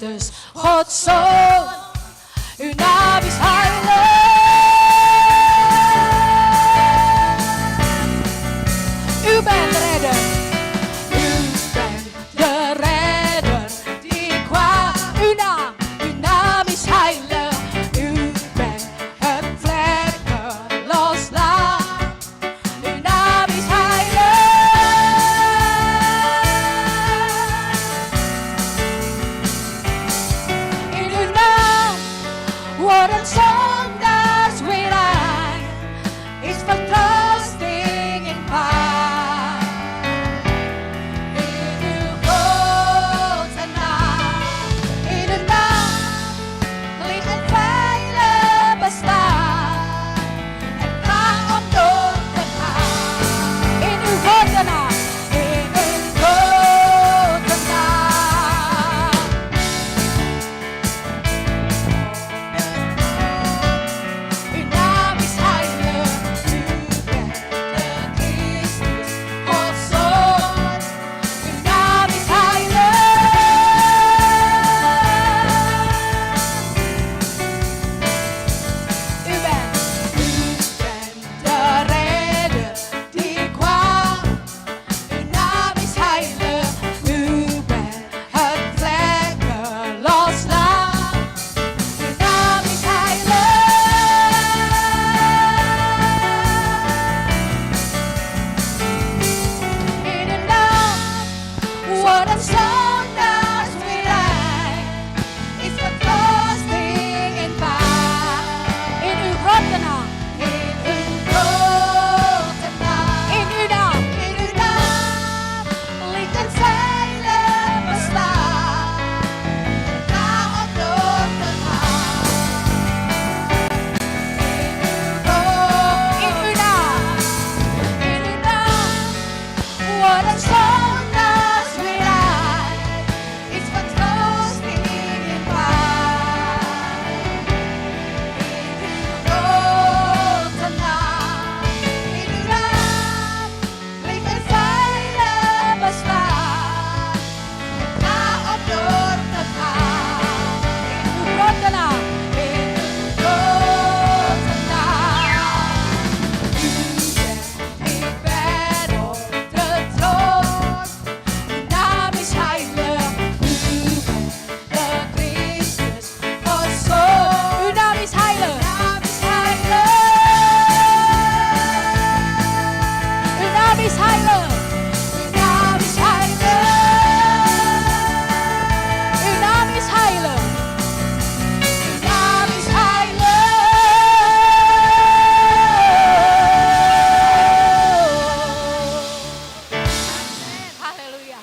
Christus, Gods Zoon. Uw naam is heilig. U bent de redder. U bent de redder die kwam. Uw naam is heilig. U bent het vlekkeloos lam. Uw naam is heilig. In uw naam worden zondaars weer rein. Is vertrosting in pijn. In uw grote naam. In uw naam ligt een veilig bestaan. En ga om door te gaan. In uw grote naam. In uw grote naam. Uw naam is heilig. U bent de Christus, Gods Zoon. Uw naam is heilig. U bent de redder die kwam. Uw naam is heilig. U bent het vlekkeloos lam. Uw naam is heilig. In uw naam worden zondaars weer rein. Is vertrosting in pijn. In uw grote naam. In uw grote naam. In uw naam. In uw naam ligt een veilig bestaan. Ga op door te gaan. In uw naam. In uw naam worden zondaars weer rein. Is vertrosting in pijn. In uw grote naam. In uw naam ligt een veilig bestaan. Ga op door te gaan. In uw grote naam. In uw grote naam. U zegt, ik ben op de troon. Uw naam is heilig. U bent de Christus, Gods Zoon. Uw naam is heilig. Uw naam is heilig. Uw naam is heilig. Uw naam is heilig. Uw naam is heilig. Uw naam is heilig. Halleluja.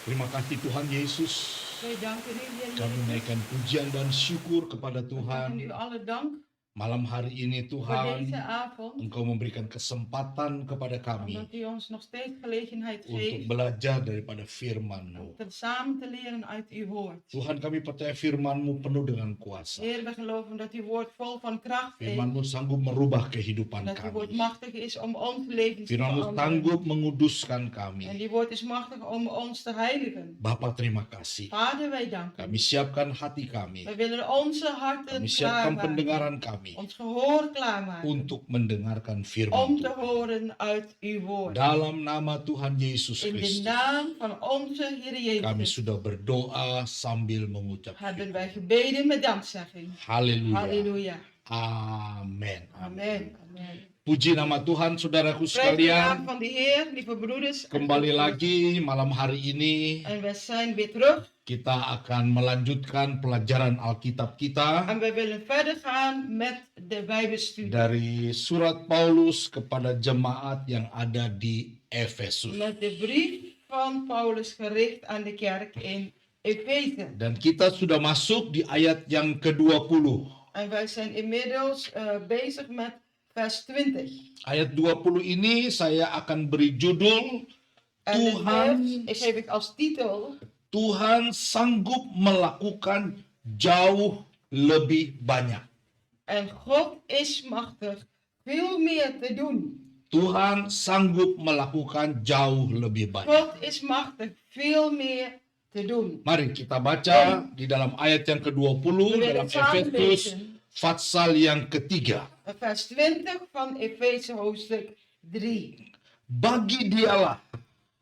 Terima kasih Tuhan Yesus. Wij danken u, Heer Kami Jezus. menaikkan pujian dan syukur kepada We geven u Tuhan. alle dank Malam hari ini voor Tuhan, deze avond. Engkau memberikan kesempatan kepada kami Omdat u ons nog steeds gelegenheid untuk geeft belajar daripada firman-Mu. om samen te leren uit uw woord. Tuhan, kami percaya firman-Mu penuh dengan kuasa. Heer, we geloven dat uw woord vol van kracht is. Firman-Mu sanggup merubah kehidupan Dat uw woord kami. machtig is om ons leven te Firman-Mu veranderen. sanggup menguduskan En kami. die woord is machtig om ons te heiligen. Bapa, terima kasih. Vader, wij danken Kami u. siapkan hati kami. Wij willen onze harten Kami siapkan klaarmaken. pendengaran kami Ons gehoor klaarmaken. untuk mendengarkan firman Om te Tuhan. horen uit uw woord. Dalam nama Tuhan Yesus In de Kristus, naam van onze Heer kami Jezus sudah berdoa sambil mengucap hebben firman. wij gebeden met dankzegging. Haleluya. Halleluja. Amin. Amen. Amen. Puji nama Tuhan, saudaraku Prijs de naam sekalian. van de Heer, lieve broeders. en Kembali zusters. lagi malam hari ini En we zijn weer terug. kita akan melanjutkan pelajaran Alkitab kita En we willen verder gaan met de Bijbelstudie. dari surat Paulus kepada jemaat yang ada di Efesus. Met de brief van Paulus gericht aan de kerk in Efeze. Dan kita sudah masuk di ayat yang ke-20. En wij zijn inmiddels bezig met vers 20. Ayat 20 ini saya akan beri judul En dit Tuhan, vers geef ik als titel: Tuhan sanggup melakukan jauh lebih banyak. En God is machtig veel meer te doen. Tuhan sanggup melakukan jauh lebih banyak. God is machtig veel meer te doen. Mari kita baca di dalam ayat yang ke-20 We willen dalam het samen Efesus lezen. pasal yang ketiga. Vers 20 van Efeze hoofdstuk 3. Bagi dialah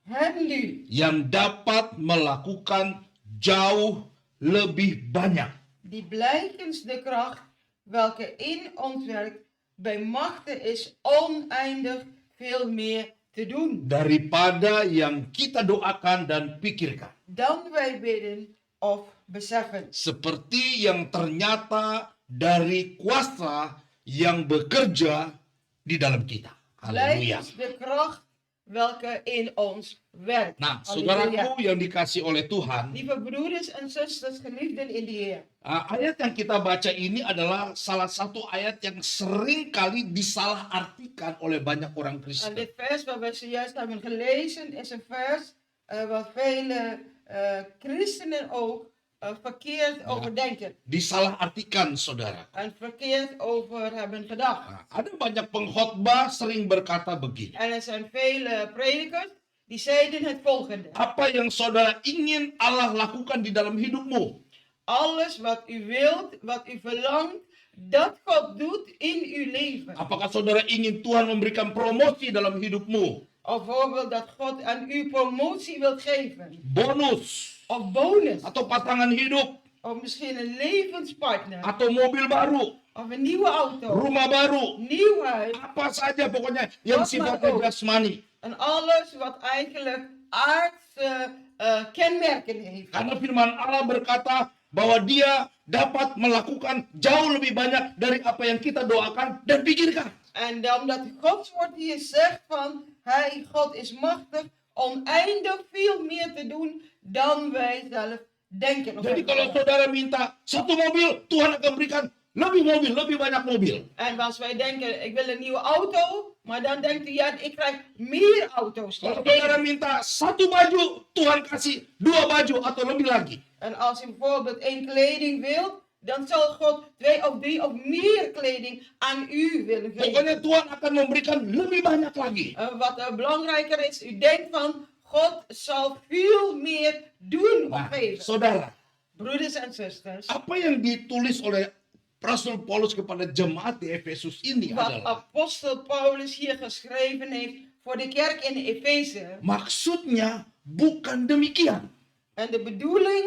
Hem nu, yang dapat melakukan jauh lebih banyak die blijkens de kracht welke in ons werkt, bij machten is oneindig veel meer te doen. daripada yang kita doakan dan pikirkan. Dan wij bidden of beseffen. Seperti yang ternyata dari kuasa yang bekerja di dalam kita. Haleluya. Blijkens de kracht welke in ons werkt. Nah, Halleluja. saudaraku yang dikasih oleh Tuhan, Lieve broeders en zusters, geliefden in de Heer. ayat yang kita baca ini adalah salah satu ayat yang sering kali disalahartikan oleh banyak orang En Kristen. dit vers wat wij zojuist hebben gelezen is een vers wat vele christenen ook verkeerd over denken. Disalahartikan, saudara. En verkeerd over hebben gedacht. Nah, ada banyak pengkhotbah sering berkata begini. En er zijn vele predikers die zeiden het volgende. Apa yang saudara ingin Allah lakukan di dalam hidupmu? Alles wat u wilt, wat u verlangt, dat God doet in uw leven. Apakah saudara ingin Tuhan memberikan promosi dalam hidupmu? Of bijvoorbeeld dat God aan u promotie wilt geven. Bonus? Of bonus. Atau pasangan hidup? Of misschien een levenspartner. Atau mobil baru? Of een nieuwe auto. Rumah baru? Nieuw huis. Apa saja pokoknya yang Wat maar sifatnya ook. jasmani. En alles wat eigenlijk aardse kenmerken heeft. Karena firman Allah berkata bahwa dia dapat melakukan jauh lebih banyak dari apa yang kita doakan dan pikirkan. En omdat Gods woord hier zegt van, God is machtig, oneindig veel meer te doen dan wij zelf denken. Of Jadi kalau saudara minta satu mobil, Tuhan akan berikan lebih mobil, lebih banyak mobil. En als wij denken, ik wil een nieuwe auto, maar dan denkt u, ja, ik krijg meer auto's. Kalau saudara minta satu baju, Tuhan kasih dua baju atau lebih lagi. En als u bijvoorbeeld één kleding wilt, dan zal God 2 of 3 of meer kleding aan u willen geven. Pokoknya Tuhan akan memberikan lebih banyak lagi. Wat belangrijker is, u denkt van, God zal veel meer doen of Nah, geven. saudara, Broeders en zusters, apa yang ditulis oleh Rasul Paulus kepada jemaat di Efesus ini wat adalah apostel Paulus hier geschreven heeft voor de kerk in Efeze. maksudnya bukan demikian. En de bedoeling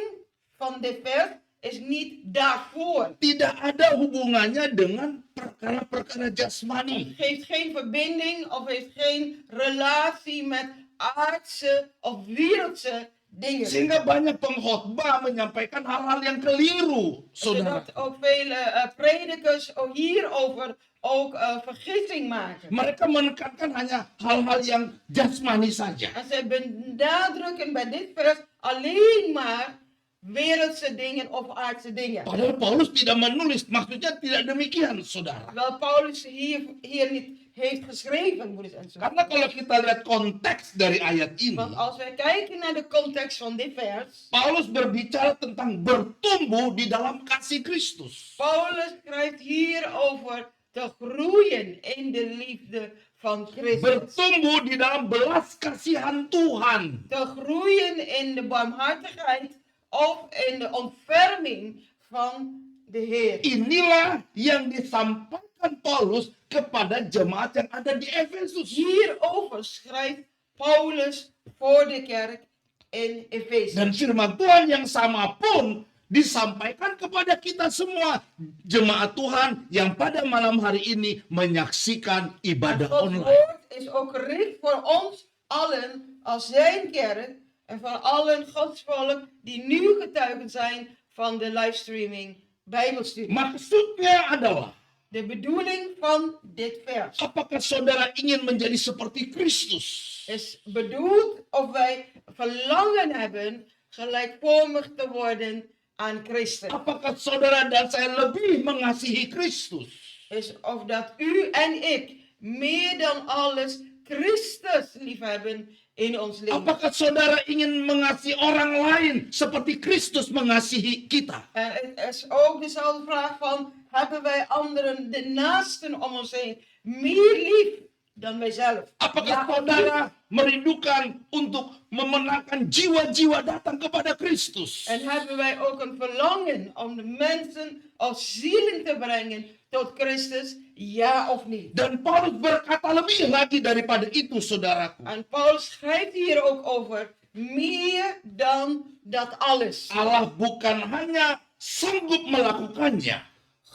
van dit vers is niet daarvoor. Tidak ada hubungannya dengan perkara-perkara jasmani. Het heeft geen verbinding of heeft geen relatie met aardse of wereldse dingen. Sehingga banyak pengkhotbah menyampaikan hal-hal yang keliru, saudara. Zodat ook vele predikers ook hierover ook vergissing maken. Mereka menekankan hanya hal-hal yang jasmani saja. En ze benadrukken bij dit vers alleen maar wereldse dingen of aardse dingen. Padahal Paulus tidak menulis, maksudnya tidak demikian, saudara. Terwijl Paulus hier niet heeft geschreven, broeders en zusters. Karena kalau kita lihat konteks dari ayat ini, Want als wij kijken naar de context van dit vers, Paulus berbicara tentang bertumbuh di dalam kasih Kristus. Paulus schrijft hier over te groeien in de liefde van Christus. Bertumbuh di dalam belas kasihan Tuhan. Te groeien in de barmhartigheid of in de ontferming van de Heer. Inilah yang disampaikan Paulus kepada jemaat yang ada di Efesus. Hierover schrijft Paulus voor de kerk in Efeze. Dan firman Tuhan yang sama pun disampaikan kepada kita semua jemaat Tuhan yang pada malam hari ini menyaksikan ibadah Gods online. woord is ook gericht voor ons allen als zijn kerk en voor allen Gods volk die nu getuigen zijn van de livestreaming Bijbelstudie. Maksudnya adalah, De bedoeling van dit vers apakah saudara ingin menjadi seperti Kristus? is bedoeld of wij verlangen hebben gelijkvormig te worden aan Christus. Apakah saudara dan saya lebih mengasihi Kristus? Is of dat u en ik meer dan alles Christus liefhebben in ons leven. Apakah saudara ingin mengasihi orang lain seperti Kristus mengasihi kita? En het is ook dezelfde vraag van, hebben wij anderen, de naasten om ons heen, meer lief dan wij zelf? Apakah saudara merindukan untuk memenangkan jiwa-jiwa datang kepada Kristus? En hebben wij ook een verlangen om de mensen als zielen te brengen tot Christus? Ja of niet? Dan Paulus berkata lebih lagi daripada itu, saudaraku. En Paulus schrijft hier ook over meer dan dat alles. Allah bukan hanya sanggup melakukannya,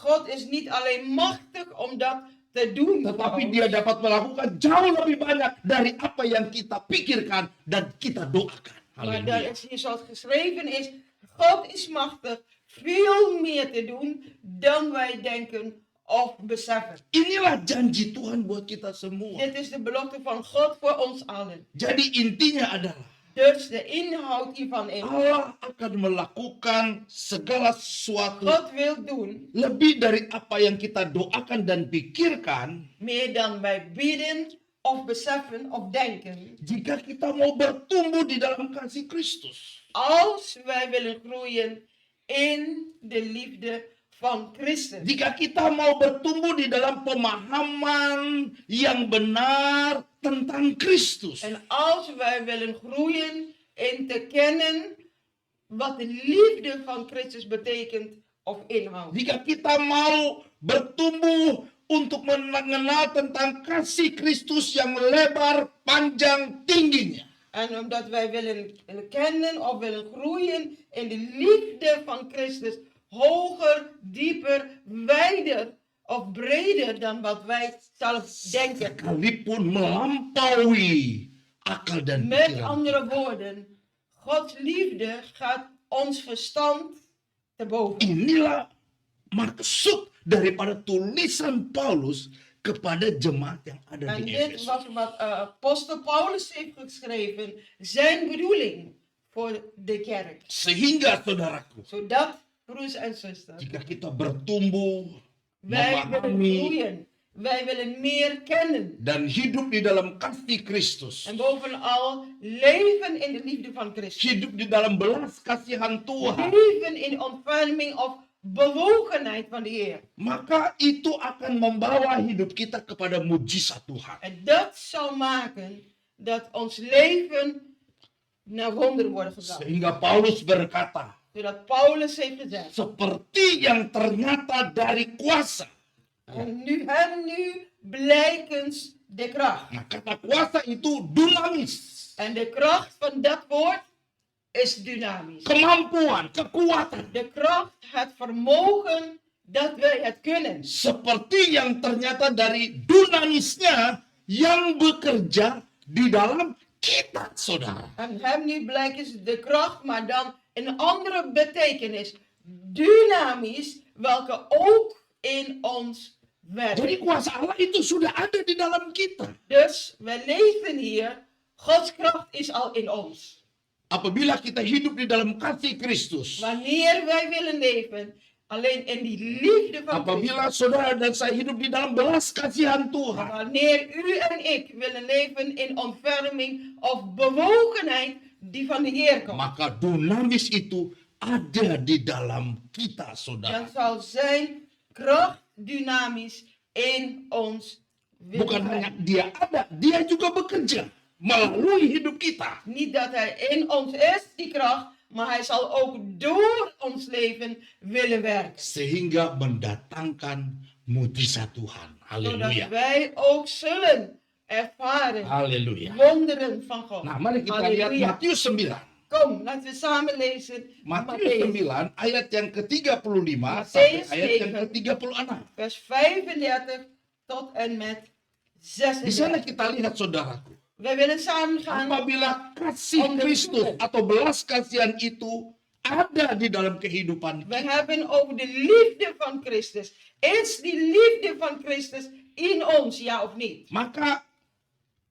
God is niet alleen machtig om dat te doen, voor tetapi ons, dia dapat melakukan jauh lebih banyak dari apa yang kita pikirkan dan kita doakan. maar Haleluya. dat is hier zoals geschreven is, God is machtig veel meer te doen dan wij denken of beseffen. Inilah janji Tuhan buat kita semua. Dit is de belofte van God voor ons allen. Jadi intinya adalah Dus de inhoud hiervan is, Allah akan melakukan segala sesuatu God wil doen lebih dari apa yang kita doakan dan pikirkan meer dan wij bidden of beseffen of denken. jika kita mau bertumbuh di dalam kasih Kristus. Als wij willen groeien in de liefde van Christus. Jika kita mau bertumbuh di dalam pemahaman yang benar tentang Kristus. En als wij willen groeien in te kennen wat de liefde van Christus betekent of inhoudt. Jika kita mau bertumbuh untuk mengenal tentang kasih Kristus yang lebar, panjang, tingginya. En omdat wij willen kennen of willen groeien in de liefde van Christus, hoger, dieper, wijder of breder dan wat wij zelf denken. Sekalipun melampaui akal dan Met pikiran. andere woorden, Gods liefde gaat ons verstand te boven. Inilah maksud daripada tulisan Paulus kepada jemaat yang ada En di dit Efesus. was wat apostel Paulus heeft geschreven, zijn bedoeling voor de kerk. Sehingga saudaraku, Zodat, broers en zusters, jika kita bertumbuh, wij willen memahami, groeien, wij willen meer kennen. dan hidup di dalam kasih Kristus, En bovenal leven in de liefde van Christus. hidup di dalam belas kasihan Tuhan, Leven in ontferming of bewogenheid van de Heer. maka itu akan membawa hidup kita kepada mujizat Tuhan. En dat zal maken dat ons leven naar wonderen wordt gebracht. Sehingga Paulus berkata, Zodat Paulus heeft gezegd. seperti yang ternyata dari kuasa. En nu blijkens de kracht. Nah, kata kuasa itu dunamis. En de kracht van dat woord is dynamisch. Kemampuan, kekuatan. De kracht, het vermogen dat wij het kunnen. Seperti yang ternyata dari dunamisnya yang bekerja di dalam kita, saudara. En hem nu blijkens de kracht, maar dan een andere betekenis. Dynamisch, welke ook in ons werkt. Jadi kuasa Allah itu sudah ada di dalam kita. Dus we lezen hier, Gods kracht is al in ons. Apabila kita hidup di dalam kasih Kristus. Wanneer wij willen leven, alleen in die liefde van Christus. Apabila saudara dan saya hidup di dalam belas kasihan Tuhan. Wanneer u en ik willen leven in ontferming of bewogenheid die van de Heer komt. Maka dunamis itu ada di dalam kita, Dan saudara. zal zijn kracht dynamisch in ons willen Bukan hanya brengen. dia ada, dia juga bekerja melalui hidup kita. Niet dat hij in ons is, die kracht, maar hij zal ook door ons leven willen werken. Sehingga mendatangkan mujizat Tuhan. Zodat Haleluya. wij ook zullen ervaren Haleluya. wonderen van God. Nah, mari kita lihat Halleluja. Matius 9. Kom, laten we samen lezen Matius Mattheus 9 ayat yang ke-35 Matius sampai ayat yang 9. ke-36. vers 35 tot en met Di sana 36. kita lihat, saudaraku, We willen samen gaan. apabila kasih Kristus atau belas kasihan itu ada di dalam kehidupan We kita, hebben over de liefde van Christus. Is die liefde van Christus in ons, ja of niet? maka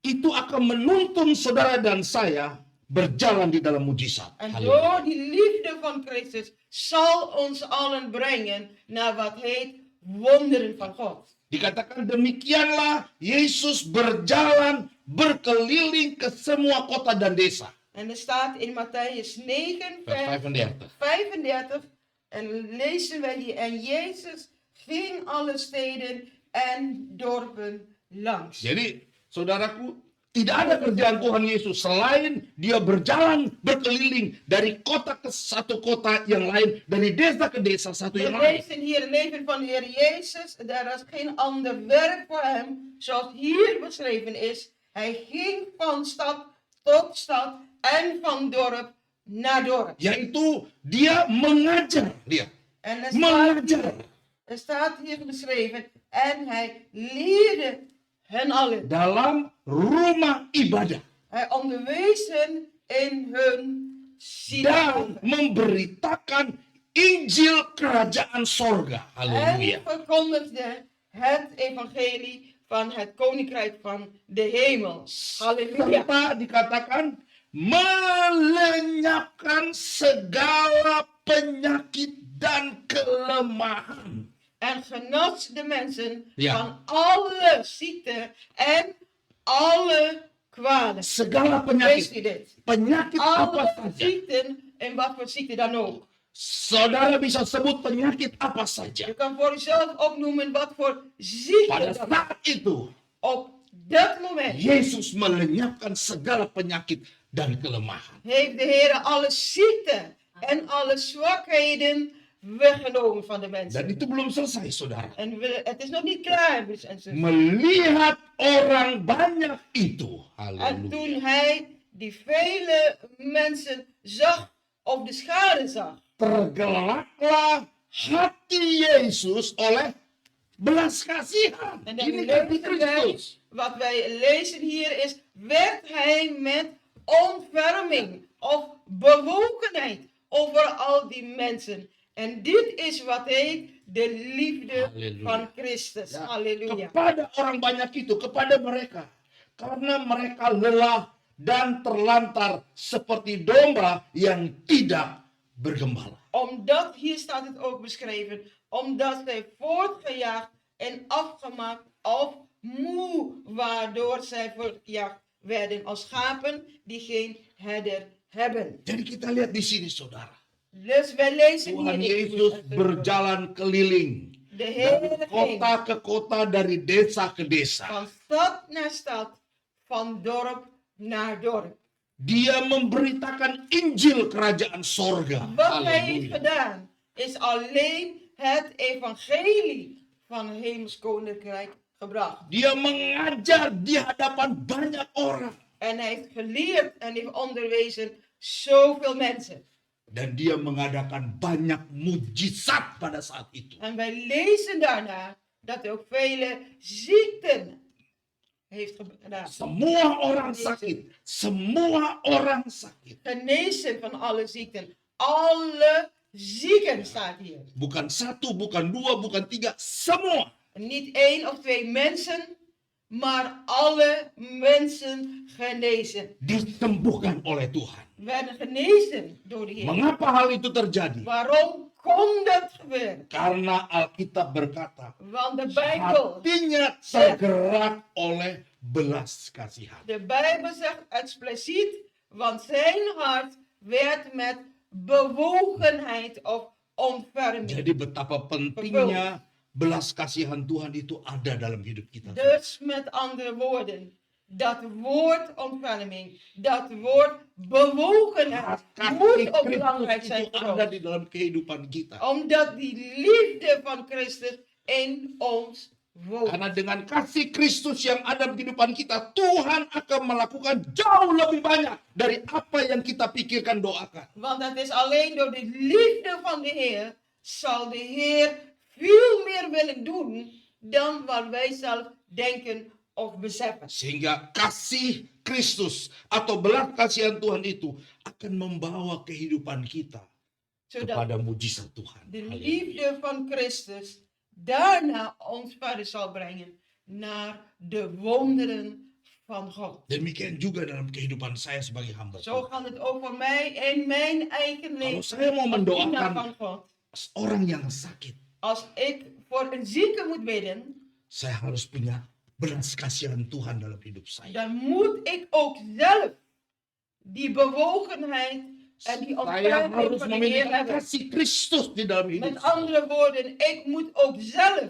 itu akan menuntun saudara dan saya berjalan di dalam mujizat. En Haleluya. door die liefde van Christus zal ons allen brengen naar wat heet wonderen van God. Dikatakan demikianlah Yesus berjalan berkeliling ke semua kota dan desa. En er staat in Matthäus 9, Vers vers 35. 35. En lezen wij hier. En Jezus ging alle steden en dorpen langs. Jadi, saudaraku, tidak ada kerjaan Tuhan Yesus selain dia berjalan berkeliling dari kota ke satu kota yang lain, dari desa ke desa satu We yang lain. lezen hier het leven van de Heer Jezus. Er is geen ander werk voor hem, zoals hier beschreven is. Hij ging van stad tot stad en van dorp naar dorp. Yaitu dia mengajar, lihat. En Mengajar er staat hier beschreven, en hij leerde hen allen. dalam rumah ibadah Hij onderwees hen in hun dan synagoge. memberitakan Injil kerajaan sorga. En Haleluya. verkondigde het evangelie van het koninkrijk van de hemel. Halleluja. Serta dikatakan melenyapkan segala penyakit dan kelemahan. En genas de mensen Ja. van alle ziekten en alle kwalen. Segala Wees penyakit. u dit? Penyakit apa Alle saja. ziekten en wat voor ziekte dan ook. Saudara bisa sebut penyakit apa saja. Je kan voor uzelf opnoemen wat voor ziekte Pada dan ook. saat itu, Op dat moment Yesus melenyapkan segala penyakit dan kelemahan. heeft de Heer alle ziekten en alle zwakheden weggenomen van de Dan mensen. itu belum selesai, saudara. En het is nog niet klaar, broers en zussen. Melihat orang banyak itu, En haleluya, toen hij die vele mensen zag, of de schade zag, tergeraklah hati Yesus oleh belas kasihan. en dan Ini hati lezen wij, Kristus. wat wij lezen hier is, werd hij met ontferming of bewogenheid over al die mensen. En dit is wat heet de liefde Halleluja. van Christus. Ya, Halleluja. kepada orang banyak itu, kepada mereka, karena mereka lelah dan terlantar seperti domba yang tidak bergembala. Omdat, hier staat het ook beschreven, omdat zij voortgejaagd en afgemaakt of moe, waardoor zij voortgejaagd werden als schapen die geen herder hebben. Jadi kita lihat di sini, saudara. Dus wij lezen Tuhan hier Yesus berjalan keliling de dari Heer ging kota ke kota, dari desa ke desa. van stad naar stad, van dorp naar dorp. Dia memberitakan Injil kerajaan sorga. Wat hij heeft Halleluja. gedaan is alleen het evangelie van het hemels koninkrijk gebracht. Dia mengajar di hadapan banyak orang. En hij heeft geleerd en heeft onderwezen zoveel mensen. Dan dia mengadakan banyak mujizat pada saat itu. En wij lezen daarna dat hij ook vele ziekten heeft gedaan. Semua orang sakit. Semua orang sakit. Genezen van alle ziekten. Alle zieken staat hier. Bukan satu, bukan dua, bukan tiga. Semua. En niet één of twee mensen, maar alle mensen genezen. Disembuhkan oleh Tuhan. Werden genezen door de Heer. Mengapa hal itu terjadi? Waarom kon dat gebeuren? Karena Alkitab berkata, Want de Bijbel, hatinya tergerak oleh belas kasihan. de Bijbel zegt expliciet, want zijn hart werd met bewogenheid of ontferming. Jadi betapa pentingnya belas kasihan Tuhan itu ada dalam hidup kita. Dus met andere woorden, dat woord ontferming, dat woord bewogenheid moet Kasih ook belangrijk Kristus zijn itu voor ada ons. di dalam kehidupan kita. Omdat die liefde van Christus in ons woont. Karena dengan kasih Kristus yang ada di kehidupan kita, Tuhan akan melakukan jauh lebih banyak dari apa yang kita pikirkan, doakan. Want het is alleen door de liefde van de Heer, zal de Heer veel meer willen doen dan wat wij zelf denken of beseffen. Sehingga kasih Kristus atau belas kasihan Tuhan itu akan membawa kehidupan kita Zodat kepada mujizat Tuhan. de Haleluya. liefde van Christus daarna ons verder zal brengen naar de wonderen van God. Demikian juga dalam kehidupan saya sebagai hamba Zo Tuhan. gaat het ook voor mij in mijn eigen Kalau leven. saya mau als dienaar mendoakan van God. orang yang sakit, Als ik voor een zieke moet bidden, saya harus punya belas kasihan Tuhan dalam hidup saya. dan moet ik ook zelf die bewogenheid En die Saya ontferming harus van de memiliki Heer hebben. kasih Kristus di dalam hidup Met saya. andere woorden, ik moet ook zelf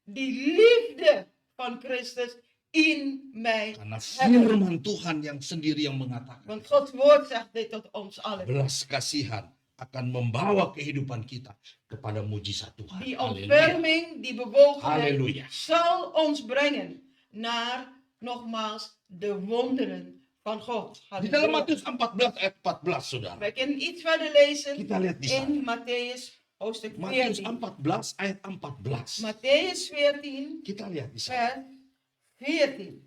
die liefde van Christus in mij Karena hebben. firman Tuhan yang sendiri yang mengatakan, Want Gods woord zegt dit tot ons allen. belas kasihan akan membawa kehidupan kita kepada mujizat Tuhan. Die Haleluya. ontferming, die bewogenheid Halleluja. zal ons brengen naar, nogmaals, de wonderen van God. Di dalam Halleluja. Matius 14 ayat 14, saudara. Wij kunnen iets verder lezen Kita lihat di sana. in Matthäus hoofdstuk Matius 14. 14 ayat 14. Matthäus 14, Kita lihat di sana. vers 14.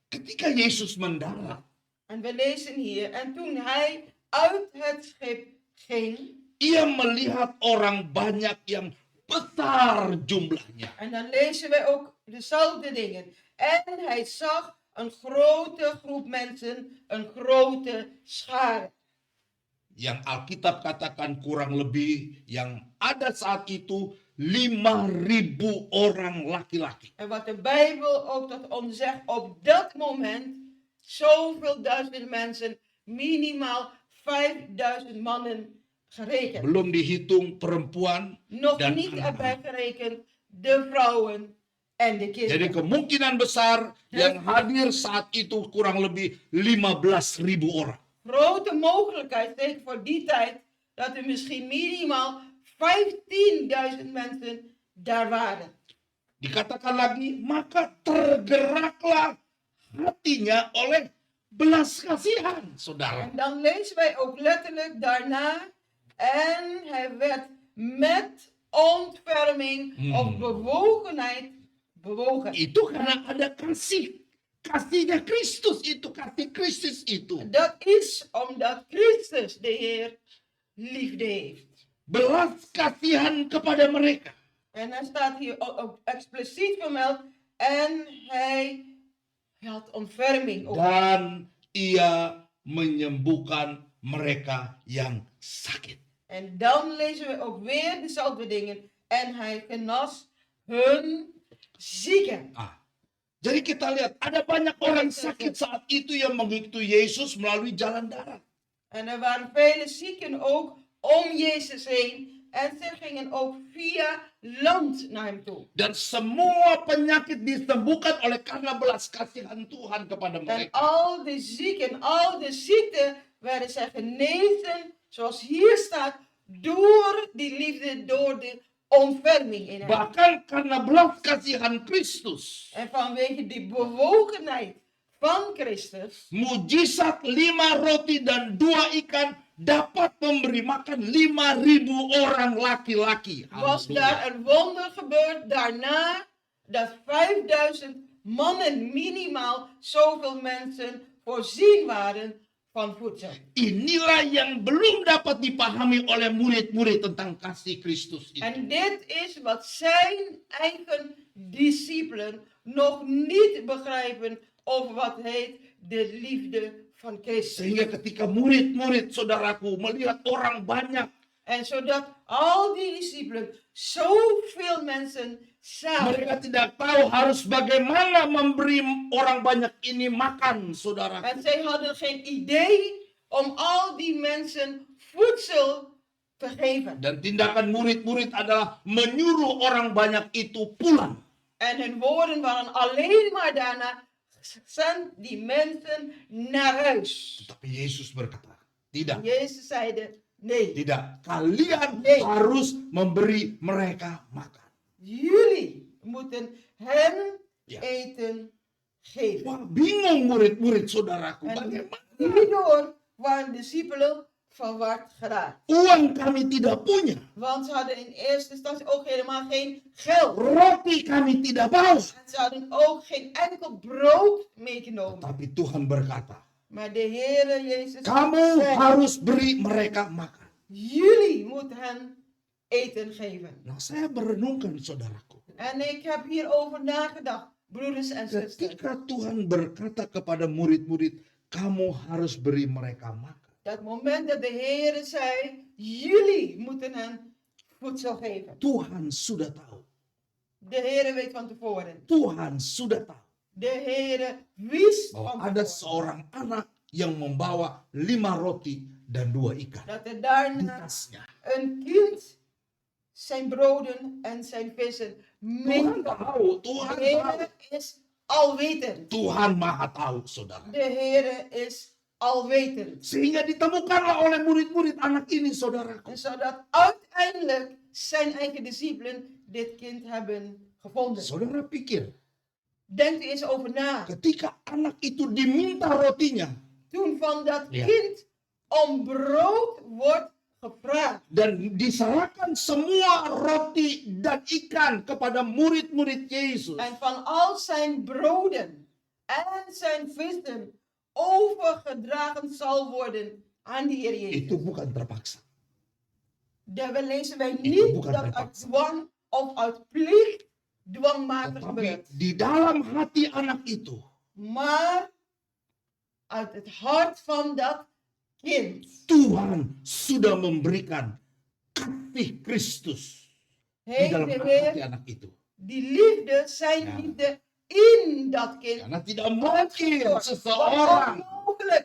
Ketika Yesus mendarat, En we lezen hier, en toen hij uit het schip ging, ia melihat orang banyak yang besar jumlahnya. en dan lezen we ook dezelfde dingen. En hij zag een grote groep mensen, een grote schare. Yang Alkitab katakan kurang lebih yang ada saat itu 5.000 orang laki-laki. En wat de Bijbel ook tot ons zegt, op dat moment, zoveel duizend mensen, minimaal 5000 mannen gerekend. Belum dihitung perempuan. Nog dan niet anak-anak. erbij gerekend de vrouwen en de Jadi kinderen. kemungkinan besar yang hadir saat itu kurang lebih 15.000 orang. Grote mogelijkheid, zeker voor die tijd, dat er misschien minimaal 15.000 mensen daar waren. Dikatakan lagi, maka tergeraklah hatinya oleh belas kasihan, saudara. En dan lezen wij ook letterlijk daarna, en hij werd met ontferming of bewogenheid bewogen. Itu karena ada kasihnya Kristus itu, kasih Kristus itu. Dat is omdat Christus de Heer liefde heeft. Belas kasihan kepada mereka. En hij staat hier ook expliciet vermeld, en hij had ontferming. Dan ia menyembuhkan mereka yang sakit. En dan lezen we ook weer dezelfde dingen. En hij genas hun zieken. Jadi kita lihat ada banyak orang sakit saat itu yang mengikuti Yesus melalui jalan darat. En er waren vele zieken ook om Jezus heen. En ze gingen ook via land naar hem toe. Dan semua penyakit disembuhkan oleh karena belas kasihan Tuhan kepada En mereka. al de zieken, al de ziekten werden zij genezen, zoals hier staat, door die liefde, door de ontferming in hem. Bahkan karena belas kasihan Kristus. En vanwege die bewogenheid van Christus Mujizat 5 roti dan 2 ikan dapat memberi makan 5.000 orang laki-laki. was Halleluja. daar een wonder gebeurd daarna dat 5000 mannen minimaal zoveel mensen voorzien waren van voedsel. Inilah yang belum dapat dipahami oleh murid-murid tentang kasih Kristus itu. En dit is wat zijn eigen discipelen nog niet begrijpen over wat heet de liefde van Christus. Sehingga ketika murid-murid saudaraku melihat orang banyak, En zodat al die discipelen zoveel mensen zagen. mereka tidak tahu harus bagaimana memberi orang banyak ini makan, saudaraku. En zij hadden geen idee om al die mensen voedsel te geven. Dan tindakan murid-murid adalah menyuruh orang banyak itu pulang. En hun woorden waren alleen maar daarna, zend die mensen naar huis. Tapi Yesus berkata, tidak, Jezus zeide, nee, tidak. Kalian Nee. harus memberi mereka makan. jullie moeten hen Ja. eten geven. Wah, bingung murid-murid saudaraku. En Bagaimana? hierdoor waren de discipelen verward geraakt. Uang kami tidak punya. Want ze hadden in eerste instantie ook helemaal geen geld. Roti kami tidak bawa. En ze hadden ook geen enkel brood meegenomen. Tapi Tuhan berkata, Maar de Heere Jezus kamu zei, harus beri mereka makan. jullie moeten hen eten geven. Nah, saya merenungkan saudaraku. En ik heb hierover nagedacht, broeders en zusters. Ketika Tuhan berkata kepada murid-murid, kamu harus beri mereka makan. Dat moment dat de Heere zei, jullie moeten hen voedsel geven. Tuhan sudah tahu. De Heere weet van tevoren. Tuhan sudah tahu De Heere wist bahwa van ada tevoren. seorang anak yang membawa 5 roti dan 2 ikan dat er di daarna tasnya. een kind zijn broden en zijn vissen Tuhan meegaf. tahu, De Tuhan tahu. Heer is alwetend. Tuhan maha tahu, saudara. De Heer is alwetend. Sehingga ditemukanlah oleh murid-murid anak ini, saudaraku. En zodat uiteindelijk zijn eigen discipelen dit kind hebben gevonden. Saudara pikir, Denkt u eens over na. ketika anak itu diminta rotinya, Toen van dat Ja. kind om brood wordt gevraagd. dan diserahkan semua roti dan ikan kepada murid-murid Yesus. En van al zijn broden en zijn vissen overgedragen zal worden aan de Heer Jezus. Itu bukan terpaksa. Daarbij lezen wij Itu niet bukan dat uit terpaksa. dwang of uit plicht dwangmatig Tetapi gebeurt. di dalam hati anak itu, Maar uit het hart van dat kind Tuhan sudah memberikan kasih Kristus di heeft dalam de hati Heer anak itu. die liefde, zijn Ja. liefde in dat kind. Karena tidak mungkin Wat seseorang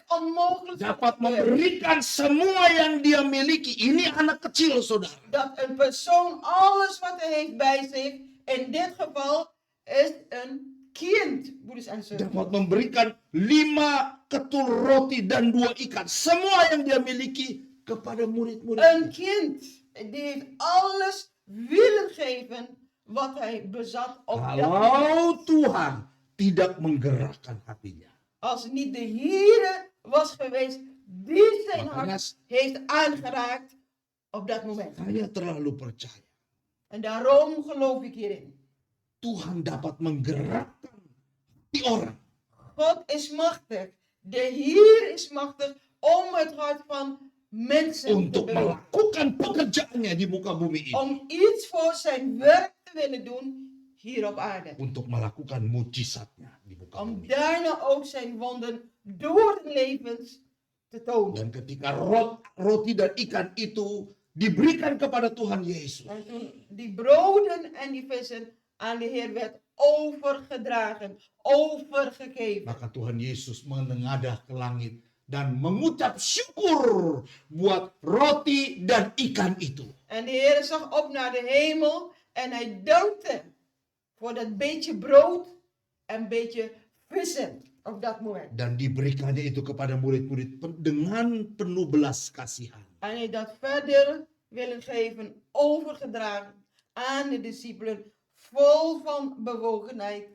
onmogelijk dapat gebeurt. memberikan semua yang dia miliki. Ini anak kecil, saudara. Dat een persoon alles wat hij heeft bij zich, in dit geval is een kind, broeders en zusters. Dapat memberikan 5 ketul roti dan 2 ikan. Semua yang dia miliki kepada murid-murid. Een kind die heeft alles willen geven wat hij bezat op dat moment. Kalau Tuhan tidak menggerakkan hatinya, Als het niet de Heer was geweest die zijn Makanya hart heeft aangeraakt op dat moment. saya terlalu percaya En daarom geloof ik hierin. Tuhan dapat menggerakkan hati orang God is machtig. De Heer is machtig om het hart van mensen te untuk bewegen. melakukan pekerjaannya di muka bumi ini. Om iets voor zijn werk te willen doen hier op aarde. Untuk melakukan mujizatnya di muka Om bumi. daarna ook zijn wonden door de levens te tonen. Dan ketika roti dan ikan itu diberikan kepada Tuhan Yesus, En toen die broden en die vissen aan de Heer werd overgedragen, overgegeven. maka Tuhan Yesus menengadah ke langit dan mengucap syukur buat roti dan ikan itu. En de Heer zag op naar de hemel en hij dankte voor dat beetje brood en beetje vissen op dat moment. Dan diberikannya itu kepada murid-murid dengan penuh belas kasihan. En hij dat verder willen geven, overgedragen aan de discipelen, vol van bewogenheid,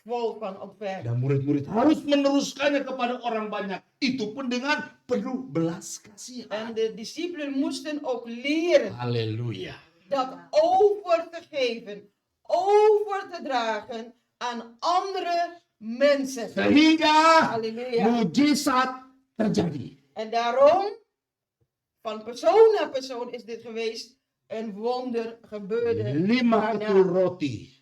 vol van ontferming. Dan murid-murid harus meneruskannya kepada orang banyak. Itu pun dengan penuh belas En kasihan. de discipelen moesten ook leren Haleluya. dat over te geven, over te dragen aan andere mensen. Sehingga Halleluja. mujizat terjadi. En daarom, van persoon naar persoon is dit geweest, een wonder gebeurde. 5 daarna. ketul roti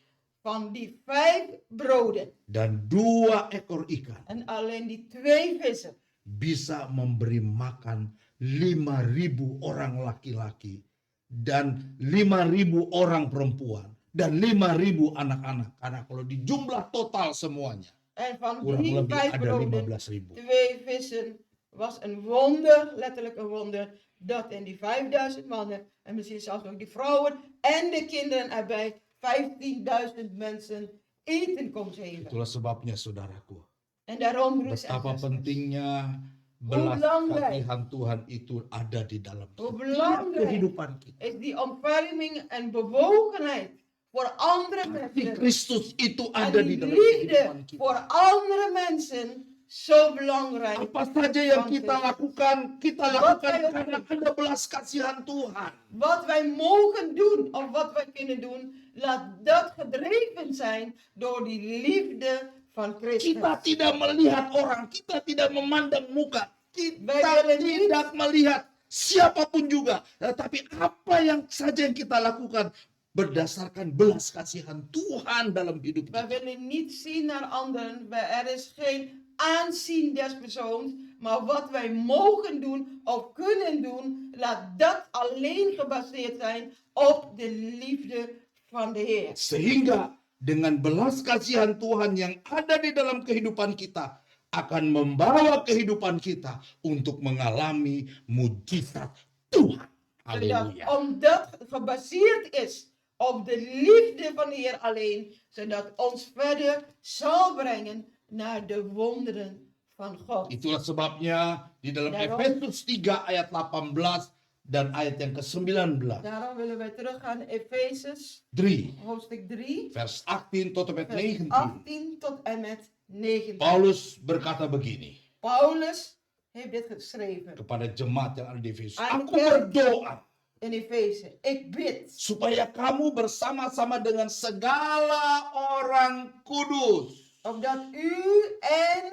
Van die 5 broden dan 2 ekor ikan en alleen die 2 vissen bisa memberi makan 5.000 orang laki-laki dan 5.000 orang perempuan dan 5.000 anak-anak. Karena kalau dijumlah total semuanya en van kurang die lebih 5 ada broden, 15.000. 2 vissen, was een wonder, letterlijk een wonder, dat in die 5000 mannen en misschien zelfs ook die vrouwen en de kinderen erbij 15.000 mensen eten kon geven. Itulah sebabnya saudaraku, En daarom, broeders en betapa zusters, pentingnya belas belangrijk. kasihan Tuhan itu ada di dalam Hoe setiap belangrijk kehidupan kita. is die ontferming en bewogenheid voor andere Kasih mensen. Kristus itu En ada die di dalam liefde kehidupan kita. voor andere mensen zo belangrijk. Apa saja yang Want kita het- lakukan Wat wij ook karena ada belas kasihan Tuhan. Wat wij mogen doen of wat wij kunnen doen, laat dat gedreven zijn door die liefde van Christus. Kita tidak melihat orang, kita tidak memandang muka, kita Wij willen niet- tidak melihat siapapun juga. Tetapi apa yang saja yang kita lakukan berdasarkan belas kasihan Tuhan dalam hidup Wij kita. willen niet zien naar anderen. Er is geen aanzien des persoons. Maar wat wij mogen doen of kunnen doen, laat dat alleen gebaseerd zijn op de liefde van de Heer. Sehingga dengan belas kasihan Tuhan yang ada di dalam kehidupan kita, akan membawa kehidupan kita untuk mengalami mujizat Tuhan. Haleluya. Omdat het gebaseerd is op de liefde van de Heer alleen, zodat ons verder zal brengen naar de wonderen van God. Itulah sebabnya di dalam Daarom- Efesus 3 ayat 18 dan ayat yang ke-19. Daarom willen wij teruggaan naar Efezes 3 hoofdstuk 3, vers 18 tot en met vers 19. 18 tot en met 19. Paulus berkata begini Paulus heeft dit geschreven kepada jemaat yang ada di Efesus. Aan de Aku kerk. berdoa in Efeze. Ik bid supaya kamu bersama-sama dengan segala orang kudus. opdat u en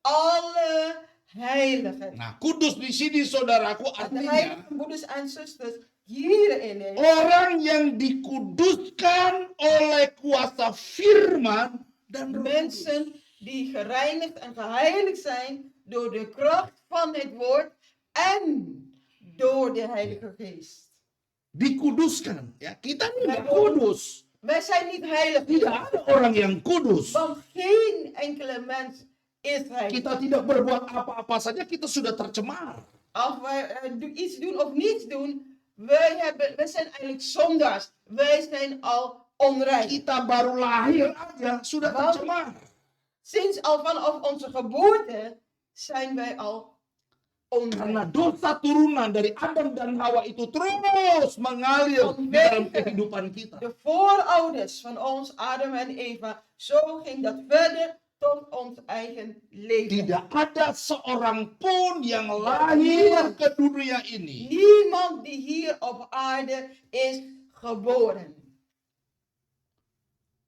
alle heiligen, Nah, kudus di sini saudaraku en de artinya heilige broeders en zusters hierin is, orang yang dikuduskan oleh kuasa firman dan Roh Kudus. mensen die gereinigd en geheiligd zijn door de kracht van het woord en door de Heilige Geest. Dikuduskan, ya. Kita tidak Waarom? kudus. Wij zijn niet heilig, Tidak ada orang yang kudus. want geen enkele mens is heilig. Kita tidak berbuat apa-apa saja kita sudah tercemar. Als wij iets doen of niets doen, wij zijn eigenlijk zondaars. Wij zijn al onrein. Kita baru lahir aja sudah Waarom? tercemar. Sinds al vanaf onze geboorte zijn wij al Karena onrein. dosa turunan dari Adam dan Hawa itu terus mengalir di dalam kehidupan kita. De voorouders van ons, Adam en Eva, zo ging dat verder tot ons eigen leven. Tidak ada seorang pun yang lahir ke dunia ini Niemand die hier op aarde is geboren.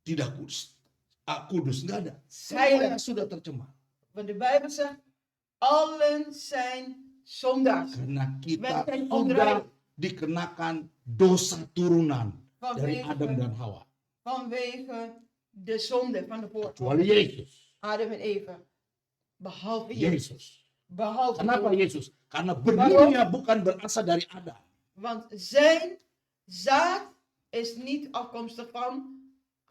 tidak kudus. Kudus nggak ada. Heilig. Semuanya sudah tercemar. Want de Bijbel zegt, allen zijn zondaars. Karena kita Wij zijn sudah onrein. dikenakan dosa turunan dari Vanwege- Adam dan Hawa. Vanwege de zonde van de Kecuali voorouders. Yesus. Adam en Eva. Behalve Jezus. Yesus. Behalve Kenapa Jezus. Yesus? Karena benihnya bukan berasal dari Adam. Want zijn zaad is niet afkomstig van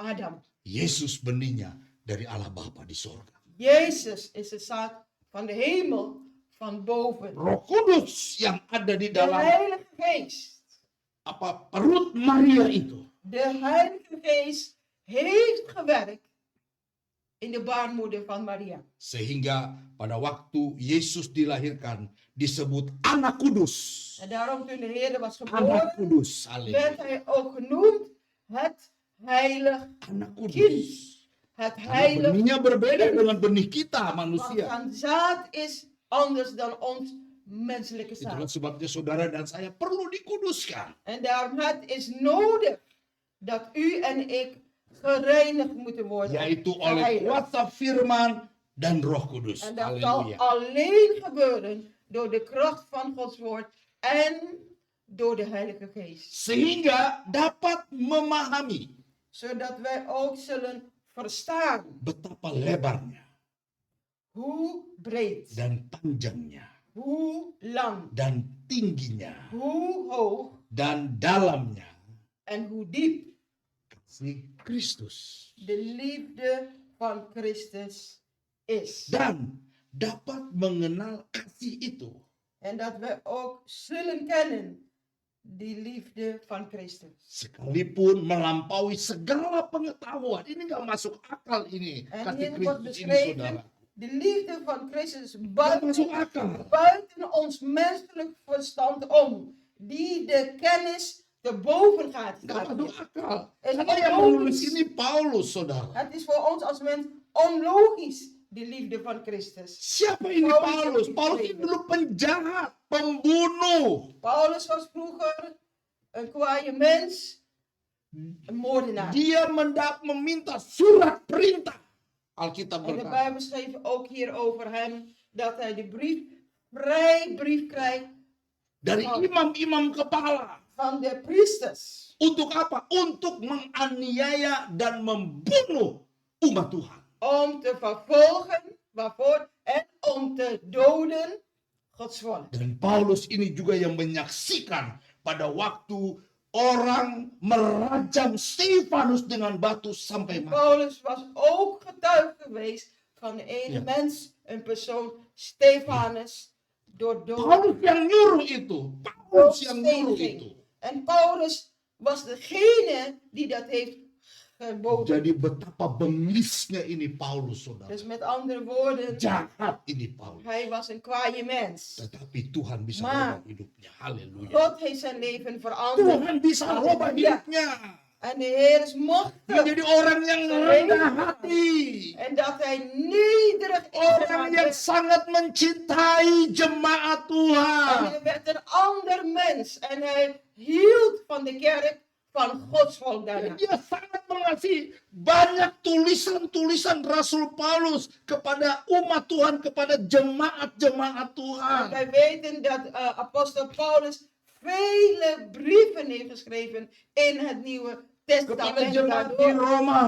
Adam. Yesus benihnya dari Allah Bapa di sorga. Jezus is de zaad van de hemel van boven. Roh Kudus yang ada di De dalam Heilige Geest. perut Maria itu. De Heilige Geest heeft gewerkt in de baarmoeder van Maria. Sehingga pada waktu Yesus dilahirkan disebut anak kudus. En daarom toen de Heer was Anak geboren, kudus. werd Haleluya. hij ook genoemd het heilig Anak kind. kudus. Het Karena heilig benihnya berbeda dengan benih kita want manusia. zijn zaad is anders dan ons menselijke Itulah zaad. sebabnya saudara dan saya perlu dikuduskan. En daarom het is nodig dat u en ik gereinigd moeten worden. Yaitu oleh Geheiligd. kuasa firman dan Roh Kudus. En dat zal Haleluya. alleen gebeuren door de kracht van Gods woord en door de Heilige Geest. Sehingga dapat memahami Zodat wij ook zullen verstaan betapa lebarnya hoe breed, dan panjangnya hoe lang, dan tingginya hoe hoog dan dalamnya en hoe diep kasih Kristus. de liefde van Christus is. Dan dapat mengenal kasih itu En dat we ook zullen kennen die liefde van Christus. sekalipun melampaui segala pengetahuan. Ini nggak masuk akal ini. En Kasih hier wordt Kristus ini beschreven, saudara. de liefde van Christus Nggak masuk akal. buiten ons menselijk verstand om. Die de kennis te boven gaat. Nggak masuk akal. En Karena yang menulis ini Paulus saudara. Het is voor ons als mens onlogisch, de liefde van Christus. Siapa ini Paulus? Paulus ini dulu penjahat, pembunuh. Paulus was vroeger een kwaaie mens, een moordenaar. Dia meminta surat perintah. Alkitab En de berkata. Bijbel schreef ook hier over hem dat hij de brief krijgt Dari imam-imam kepala. van de priesters. Untuk apa? Untuk menganiaya dan membunuh umat Tuhan. Om te vervolgen, waarvoor? En om te doden Gods volk. Dan Paulus ini juga yang menyaksikan pada waktu orang merajam Stefanus dengan batu sampai mati. Paulus was ook getuige geweest van de ene Ja. mens, een persoon, Stefanus, door dood Paulus yang nyuruh itu. Paulus yang nyuruh ging. itu. En Paulus was degene die dat heeft geboden. Jadi betapa bengisnya ini Paulus, saudara. Dus met andere woorden, Jahat ini Paulus. hij was een kwaaie mens. Tetapi Tuhan bisa Maar- ubah hidupnya. Haleluya. God heeft zijn leven veranderd. Tuhan bisa ubah hidupnya. En de Heer is machtig. Menjadi orang yang rendah hati. En dat hij nederig is. Orang yang sangat mencintai jemaat En Tuhan. hij werd een ander mens. En hij hield van de kerk van Gods volk daarna. Dia sangat mengasihi banyak tulisan-tulisan Rasul Paulus kepada umat Tuhan, kepada jemaat-jemaat En Tuhan. wij weten dat apostel Paulus vele brieven heeft geschreven in het Nieuwe Kepada Testament. jemaat di Daardoor Roma,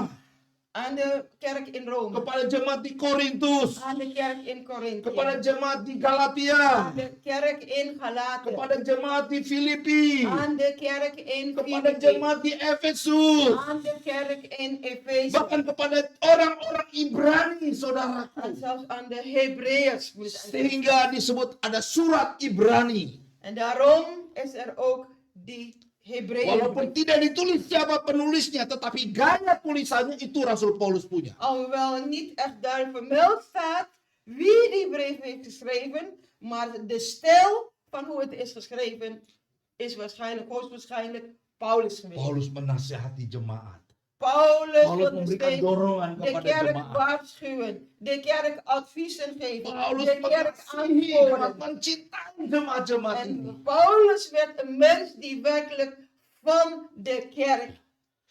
aan de kerk in Rome. kepada jemaat di Korintus, Aan de kerk in kepada Korinthe. jemaat di Galatia, Aan de kerk in Galaten. kepada jemaat di Filipi, Aan de kerk in kepada Filipi. jemaat di Efesus, Aan de kerk in Efeze. bahkan kepada orang-orang Ibrani, En saudaraku. zelfs aan de Hebreeërs. Sehingga disebut ada surat Ibrani. En daarom is er ook die Hebreeën. Walaupun tidak ditulis siapa penulisnya, tetapi gaya tulisannya itu Rasul Paulus punya. Alhoewel er niet echt duidelijk vermeld staat wie die brief heeft geschreven, maar de stijl van hoe het is geschreven is waarschijnlijk, hoogstwaarschijnlijk Paulus geweest. Paulus menasihati jemaat. Paulus Paulus wil memberikan steeds dorongan de kepada kerk jemaat. waarschuwen, de kerk adviezen geven, Paulus de kerk mengasihi dan aansporen. mencintai jemaat-jemaat ini. En Paulus werd een mens die werkelijk van de kerk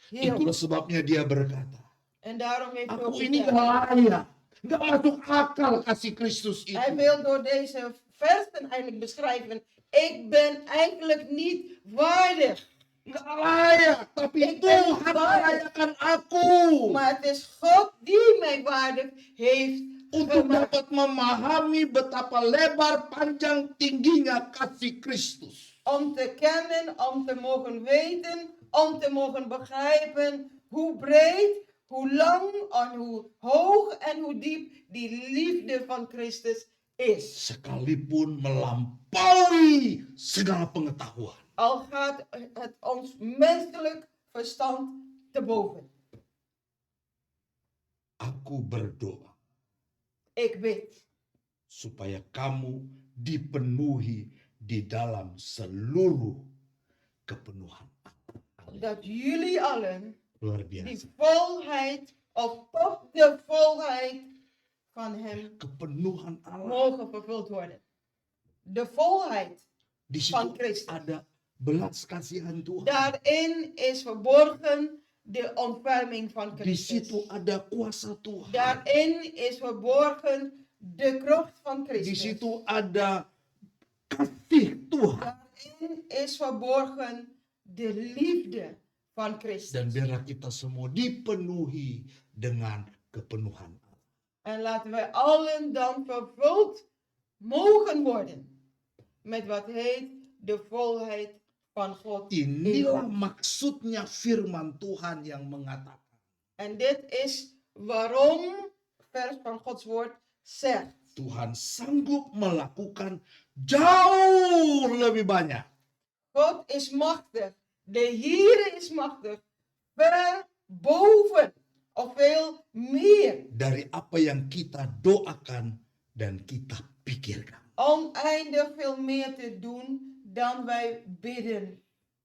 hield. Itulah sebabnya dia berkata, En daarom heeft hij ook aku ini gezegd, gak layak, gak masuk akal kasih Kristus hij itu. wil door deze versen eigenlijk beschrijven, ik ben eigenlijk niet waardig. Gak layak, tapi Ik ben Tuhan niet waardig. melayakan aku. Maar het is God die mij waardig heeft Untuk gemaakt. dapat memahami betapa lebar, panjang, tingginya kasih Kristus. Om te kennen, om te mogen weten, om te mogen begrijpen hoe breed, hoe lang en hoe hoog en hoe diep die liefde van Christus is. Sekalipun melampaui segala pengetahuan. Al gaat het ons menselijk verstand te boven. Aku berdoa Ik weet supaya kamu dipenuhi di dalam seluruh kepenuhan. dat jullie allen Luar die biasa. volheid of tot de volheid van hem Kepenuhan Allah. mogen vervuld worden. De volheid Di van situ Christus. ada belas kasihan Tuhan. Daarin is verborgen de ontferming van Di situ Christus. ada kuasa Tuhan. Daarin is verborgen de kracht van Di Christus. situ ada kasih Tuhan. Daarin is verborgen de liefde van Dan Christus. biarlah kita semua dipenuhi dengan kepenuhan Allah. En laten wij allen dan vervuld mogen worden met wat heet de volheid van God. Inilah maksudnya firman Tuhan yang mengatakan. En dit is waarom vers van Gods woord zegt. Tuhan sanggup melakukan jauh lebih banyak. God is machtig. De Heer is machtig. Ver boven of veel meer. Dari apa yang kita doakan dan kita pikirkan. Oneindig veel meer te doen dan wij bidden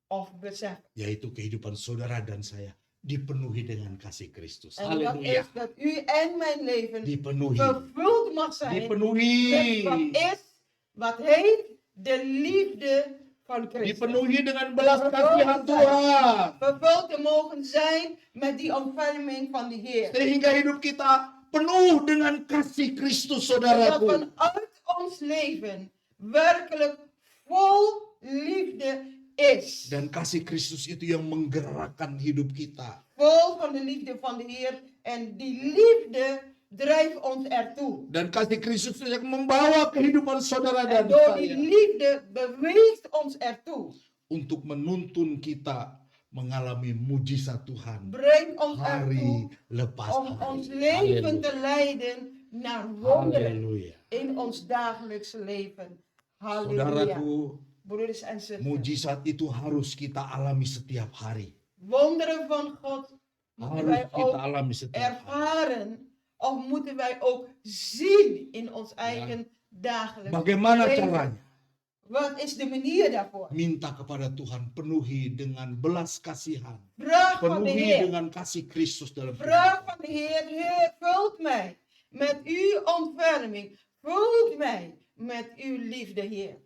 of beseffen. Yaitu kehidupan saudara dan saya dipenuhi dengan kasih Kristus. En dat Haleluya. is dat u en mijn leven Dipenuhi. vervuld mag zijn Dipenuhi. met wat heet de liefde van Christus. Dipenuhi dengan belas kasihan Tuhan. Vervuld te mogen zijn met die ontferming van de Heer. Sehingga hidup kita penuh dengan kasih Kristus, Dat saudaraku. vanuit ons leven werkelijk vol liefde is. Dan kasih Kristus itu yang menggerakkan hidup kita. Vol van de liefde van de Heer. En die liefde drijft ons ertoe. Dan kasih Kristus itu yang membawa kehidupan saudara En dan door die saya. liefde beweegt ons ertoe. Untuk menuntun kita mengalami mujizat Tuhan. Brengt ons Hari ertoe lepas om hari. ons leven Haleluya. te leiden naar wonderen Haleluya. in ons dagelijkse leven. Halleluja. Saudaraku, Broeders en zusters. mujizat itu harus kita alami setiap hari. Wonderen van God moeten Harus wij kita ook alami setiap hari. ervaren. Of moeten wij ook zien in ons eigen dagelijks Bagaimana leven. caranya? Wat is de manier daarvoor? Minta kepada Tuhan, penuhi dengan belas kasihan. Vraag van de Penuhi Heer. dengan kasih Kristus dalam Vraag kehidupan. van de Heer. Heer, vult mij met uw ontferming. Vult mij met uw liefde, Heer.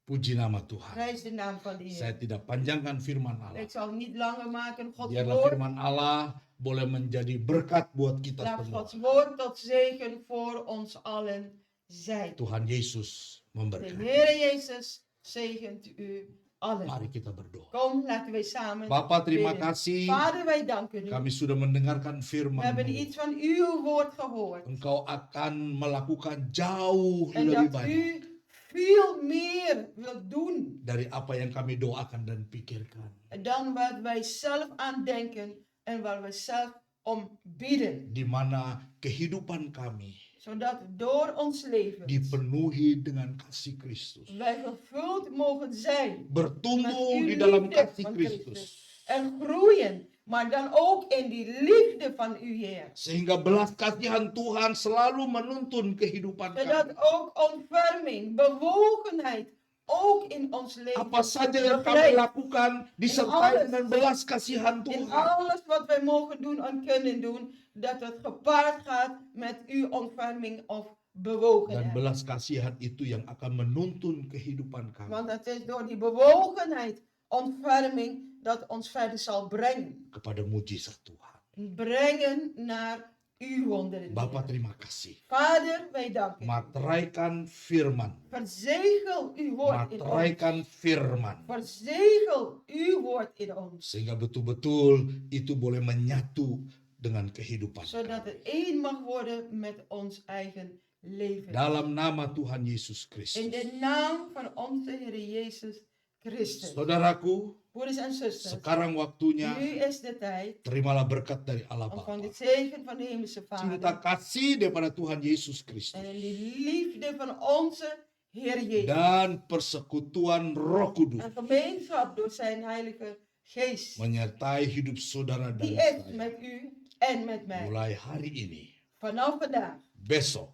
Puji nama Tuhan. Prijs de naam van de Saya Heer. tidak panjangkan firman Allah. Ik zal niet langer maken. Gods Biarlah woord. firman Allah boleh menjadi berkat buat kita Laat semua. Gods woord tot zegen voor ons allen zijn. Tuhan Yesus De memberkati. Heer Jezus zegent u allen. Mari kita berdoa. Kom, laten wij samen Bapak, terima bidden. kasih. Vader, wij danken u. Kami sudah mendengarkan We firman. hebben iets van uw woord gehoord. Engkau akan melakukan jauh En lebih dat banyak u veel meer wilt doen dari apa yang kami doakan dan pikirkan. dan wat wij zelf aan denken en waar wij zelf om bidden. Di mana kehidupan kami Zodat door ons leven dipenuhi dengan kasih Kristus. wij gevuld mogen zijn met Bertumbuh uw di dalam liefde kasih van Kristus. Christus. En groeien, maar dan ook in die liefde van uw Heer. Sehingga belas kasihan Tuhan selalu menuntun kehidupan Zodat kami. ook ontferming, bewogenheid ook in ons leven. Apa saja yang kami begrijpt. lakukan disertai dengan belas kasihan In Tuhan. alles wat wij mogen doen en kunnen doen, dat het gepaard gaat met uw ontferming of Dan bewogenheid. belas kasihan itu yang akan menuntun kehidupan kami Want het is door die bewogenheid, ontferming, dat ons verder zal brengen. kepada mujizat Tuhan. Brengen naar uw wonderen. Bapak terima kasih. Vader, wij danken u. Materaikan firman. Verzegel uw woord in ons. Materaikan firman. Verzegel uw woord in ons. Sehingga betul-betul itu boleh menyatu dengan kehidupan Zodat kami. het één mag worden met ons eigen leven. Dalam nama Tuhan Yesus In Kristus. de naam van onze Heer Jezus Christus. Saudaraku, Broeders en zusters, sekarang waktunya nu is de tijd terimalah berkat dari Allah om van Bapa. de zegen van de Hemelse Cinta Vader kasih daripada Tuhan Yesus Kristus. en in de liefde van onze Heer Jezus Dan persekutuan Roh Kudus en gemeenschap door zijn Heilige Geest, menyertai hidup saudara dan die is saya. met u en met mij. Mulai hari ini, Vanaf vandaag besok,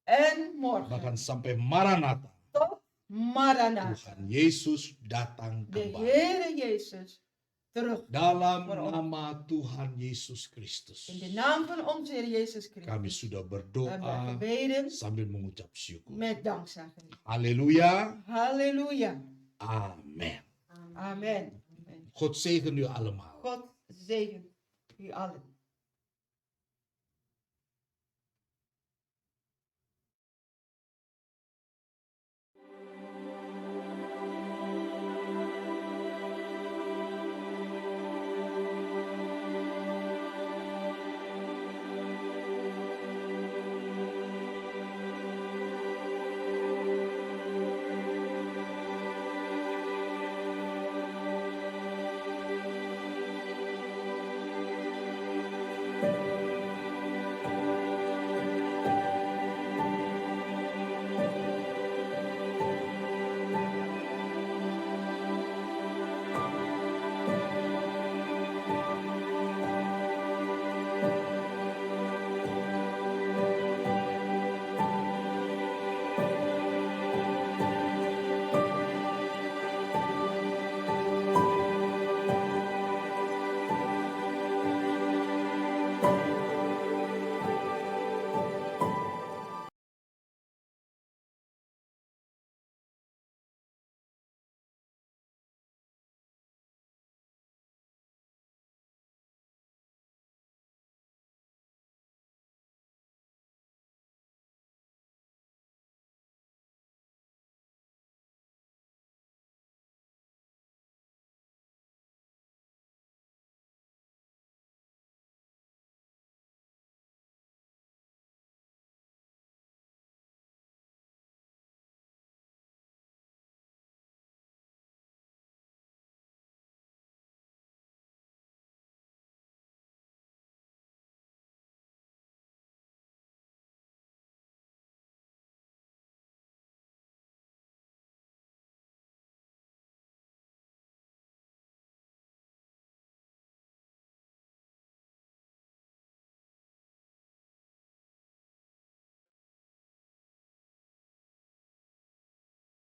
en morgen bahkan sampai Maranatha, tot Maranatha. Tuhan Yesus datang De kembali. Heer Jezus terug. Dalam Voor ons. nama Tuhan Yesus Kristus, In de naam van onze Heer Jezus kami Christus. sudah We hebben berdoa gebeden sambil mengucap syukur. met dankzegging. Halleluja. Halleluja. Amen. Amen. God zegen u allemaal. God zegen u allen.